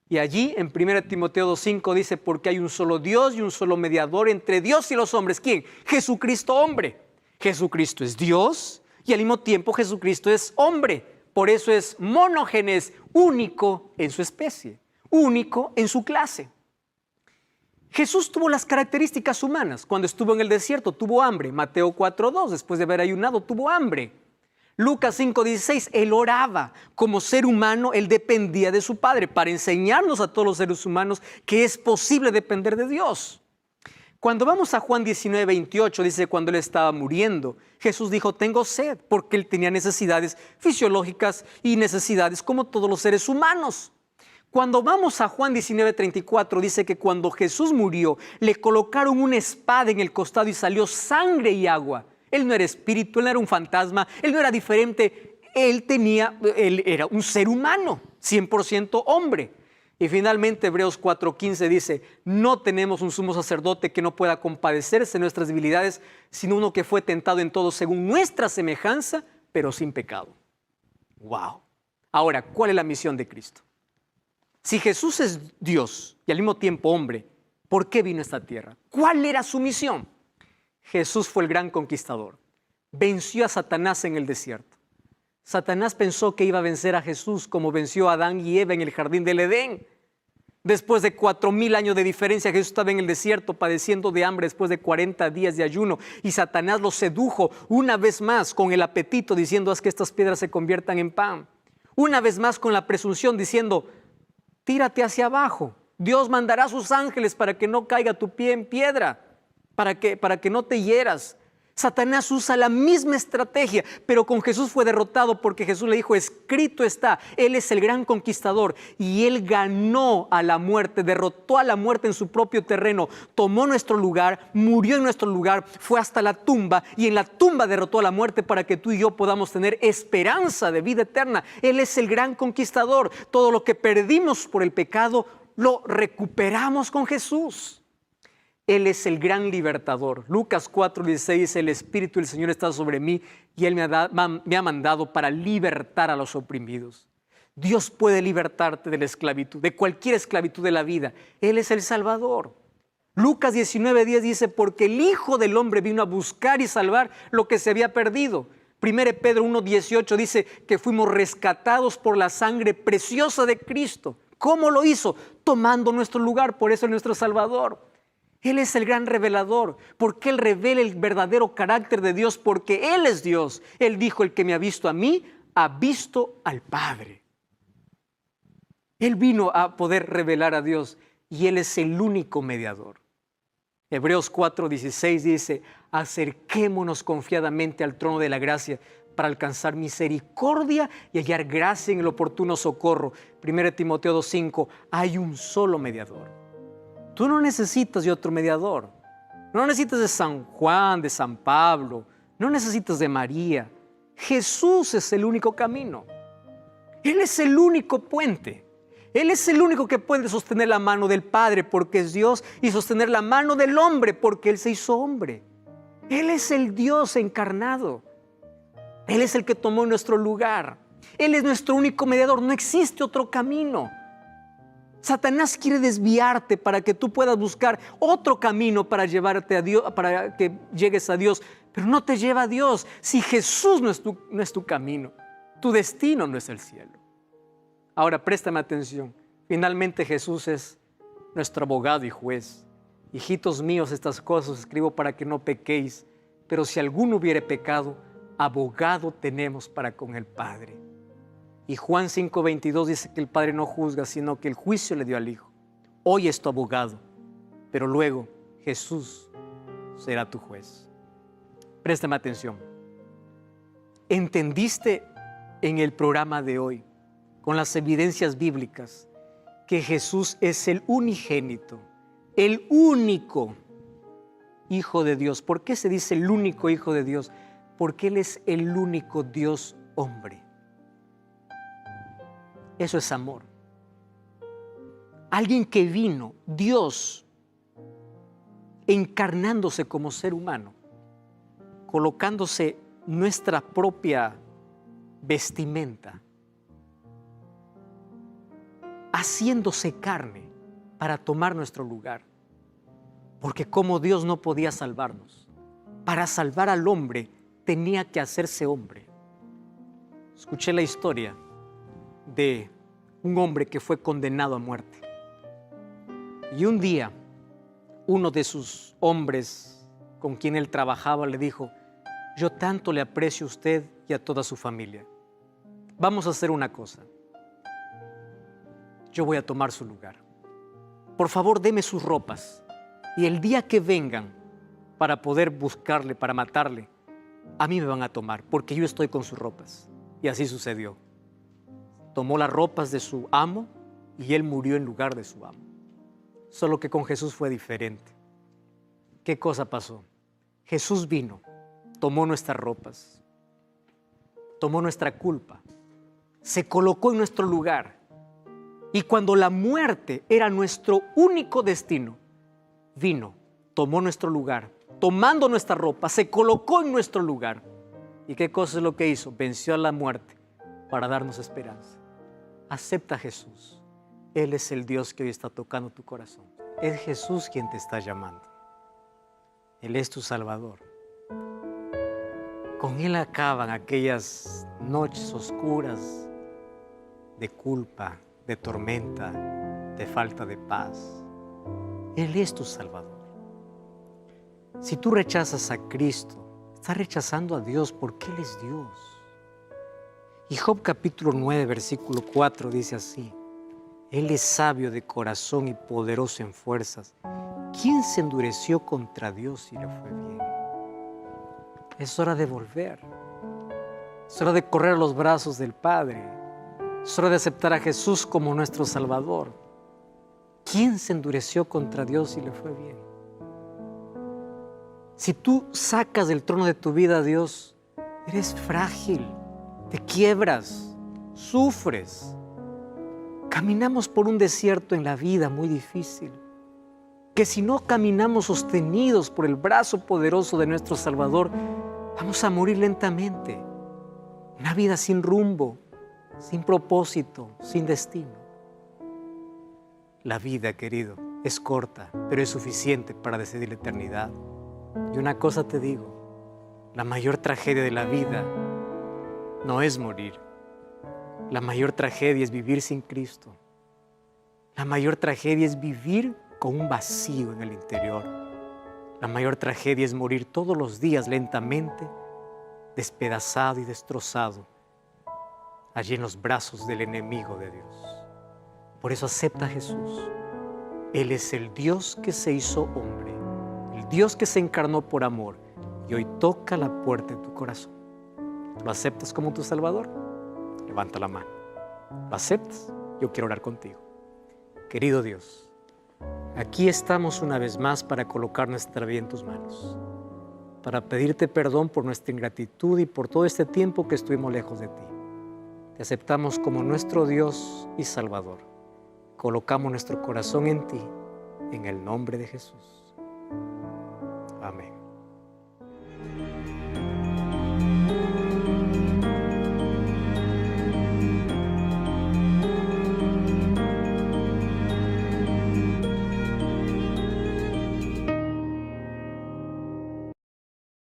Y allí en 1 Timoteo 2:5 dice, porque hay un solo Dios y un solo mediador entre Dios y los hombres. ¿Quién? Jesucristo hombre. Jesucristo es Dios y al mismo tiempo Jesucristo es hombre. Por eso es monógenes, único en su especie, único en su clase. Jesús tuvo las características humanas. Cuando estuvo en el desierto tuvo hambre. Mateo 4:2, después de haber ayunado, tuvo hambre. Lucas 5:16, Él oraba. Como ser humano, Él dependía de su Padre para enseñarnos a todos los seres humanos que es posible depender de Dios. Cuando vamos a Juan 19:28, dice, cuando Él estaba muriendo, Jesús dijo, tengo sed, porque Él tenía necesidades fisiológicas y necesidades como todos los seres humanos. Cuando vamos a Juan 19:34, dice que cuando Jesús murió, le colocaron una espada en el costado y salió sangre y agua. Él no era espíritu, Él no era un fantasma, Él no era diferente, Él era un ser humano, 100% hombre. Y finalmente Hebreos 4:15 dice, no tenemos un sumo sacerdote que no pueda compadecerse de nuestras debilidades, sino uno que fue tentado en todo según nuestra semejanza, pero sin pecado. ¡Wow! Ahora, ¿cuál es la misión de Cristo? Si Jesús es Dios y al mismo tiempo hombre, ¿por qué vino a esta tierra? ¿Cuál era su misión? Jesús fue el gran conquistador. Venció a Satanás en el desierto. Satanás pensó que iba a vencer a Jesús como venció a Adán y Eva en el jardín del Edén. Después de 4,000 años de diferencia, Jesús estaba en el desierto padeciendo de hambre después de 40 días de ayuno. Y Satanás lo sedujo una vez más con el apetito diciendo, haz que estas piedras se conviertan en pan. Una vez más con la presunción diciendo, tírate hacia abajo. Dios mandará a sus ángeles para que no caiga tu pie en piedra, para que no te hieras. Satanás usa la misma estrategia, pero con Jesús fue derrotado porque Jesús le dijo, escrito está, Él es el gran conquistador y Él ganó a la muerte, derrotó a la muerte en su propio terreno, tomó nuestro lugar, murió en nuestro lugar, fue hasta la tumba y en la tumba derrotó a la muerte para que tú y yo podamos tener esperanza de vida eterna. Él es el gran conquistador. Todo lo que perdimos por el pecado lo recuperamos con Jesús. Él es el gran libertador. Lucas 4:16 dice, el Espíritu del Señor está sobre mí y Él me ha mandado para libertar a los oprimidos. Dios puede libertarte de la esclavitud, de cualquier esclavitud de la vida. Él es el Salvador. Lucas 19:10 dice, porque el Hijo del Hombre vino a buscar y salvar lo que se había perdido. 1 Pedro 1:18 dice que fuimos rescatados por la sangre preciosa de Cristo. ¿Cómo lo hizo? Tomando nuestro lugar, por eso es nuestro Salvador. Él es el gran revelador, porque Él revela el verdadero carácter de Dios, porque Él es Dios. Él dijo, el que me ha visto a mí, ha visto al Padre. Él vino a poder revelar a Dios y Él es el único mediador. Hebreos 4:16 dice, acerquémonos confiadamente al trono de la gracia para alcanzar misericordia y hallar gracia en el oportuno socorro. 1 Timoteo 2:5, hay un solo mediador. Tú no necesitas de otro mediador. No necesitas de San Juan, de San Pablo. No necesitas de María. Jesús es el único camino. Él es el único puente. Él es el único que puede sostener la mano del Padre porque es Dios y sostener la mano del hombre porque Él se hizo hombre. Él es el Dios encarnado. Él es el que tomó nuestro lugar. Él es nuestro único mediador. No existe otro camino. Satanás quiere desviarte para que tú puedas buscar otro camino para llevarte a Dios, para que llegues a Dios, pero no te lleva a Dios. Si Jesús no es tu camino, tu destino no es el cielo. Ahora préstame atención. Finalmente Jesús es nuestro abogado y juez. Hijitos míos, estas cosas escribo para que no pequéis, pero si alguno hubiere pecado, abogado tenemos para con el Padre. Y Juan 5:22 dice que el Padre no juzga, sino que el juicio le dio al Hijo. Hoy es tu abogado, pero luego Jesús será tu juez. Préstame atención. ¿Entendiste en el programa de hoy, con las evidencias bíblicas, que Jesús es el unigénito, el único Hijo de Dios? ¿Por qué se dice el único Hijo de Dios? Porque Él es el único Dios hombre. Eso es amor. Alguien que vino, Dios, encarnándose como ser humano, colocándose nuestra propia vestimenta, haciéndose carne para tomar nuestro lugar. Porque como Dios no podía salvarnos, para salvar al hombre tenía que hacerse hombre. Escuché la historia de un hombre que fue condenado a muerte. Y un día, uno de sus hombres con quien él trabajaba le dijo, yo tanto le aprecio a usted y a toda su familia. Vamos a hacer una cosa. Yo voy a tomar su lugar. Por favor, deme sus ropas. Y el día que vengan para poder buscarle, para matarle, a mí me van a tomar, porque yo estoy con sus ropas. Y así sucedió. Tomó las ropas de su amo y él murió en lugar de su amo. Solo que con Jesús fue diferente. ¿Qué cosa pasó? Jesús vino, tomó nuestras ropas, tomó nuestra culpa, se colocó en nuestro lugar. Y cuando la muerte era nuestro único destino, vino, tomó nuestro lugar, tomando nuestra ropa, se colocó en nuestro lugar. ¿Y qué cosa es lo que hizo? Venció a la muerte para darnos esperanza. Acepta a Jesús. Él es el Dios que hoy está tocando tu corazón. Es Jesús quien te está llamando. Él es tu Salvador. Con Él acaban aquellas noches oscuras de culpa, de tormenta, de falta de paz. Él es tu Salvador. Si tú rechazas a Cristo, estás rechazando a Dios porque Él es Dios. Y Job capítulo 9, versículo 4 dice así, Él es sabio de corazón y poderoso en fuerzas. ¿Quién se endureció contra Dios y le fue bien? Es hora de volver. Es hora de correr a los brazos del Padre. Es hora de aceptar a Jesús como nuestro Salvador. ¿Quién se endureció contra Dios y le fue bien? Si tú sacas del trono de tu vida a Dios, eres frágil, te quiebras, sufres. Caminamos por un desierto en la vida muy difícil, que si no caminamos sostenidos por el brazo poderoso de nuestro Salvador, vamos a morir lentamente. Una vida sin rumbo, sin propósito, sin destino. La vida, querido, es corta, pero es suficiente para decidir la eternidad. Y una cosa te digo, la mayor tragedia de la vida no es morir. La mayor tragedia es vivir sin Cristo. La mayor tragedia es vivir con un vacío en el interior. La mayor tragedia es morir todos los días lentamente, despedazado y destrozado, allí en los brazos del enemigo de Dios. Por eso acepta a Jesús. Él es el Dios que se hizo hombre, el Dios que se encarnó por amor y hoy toca la puerta de tu corazón. ¿Lo aceptas como tu Salvador? Levanta la mano. ¿Lo aceptas? Yo quiero orar contigo. Querido Dios, aquí estamos una vez más para colocar nuestra vida en tus manos, para pedirte perdón por nuestra ingratitud y por todo este tiempo que estuvimos lejos de ti. Te aceptamos como nuestro Dios y Salvador. Colocamos nuestro corazón en ti, en el nombre de Jesús. Amén.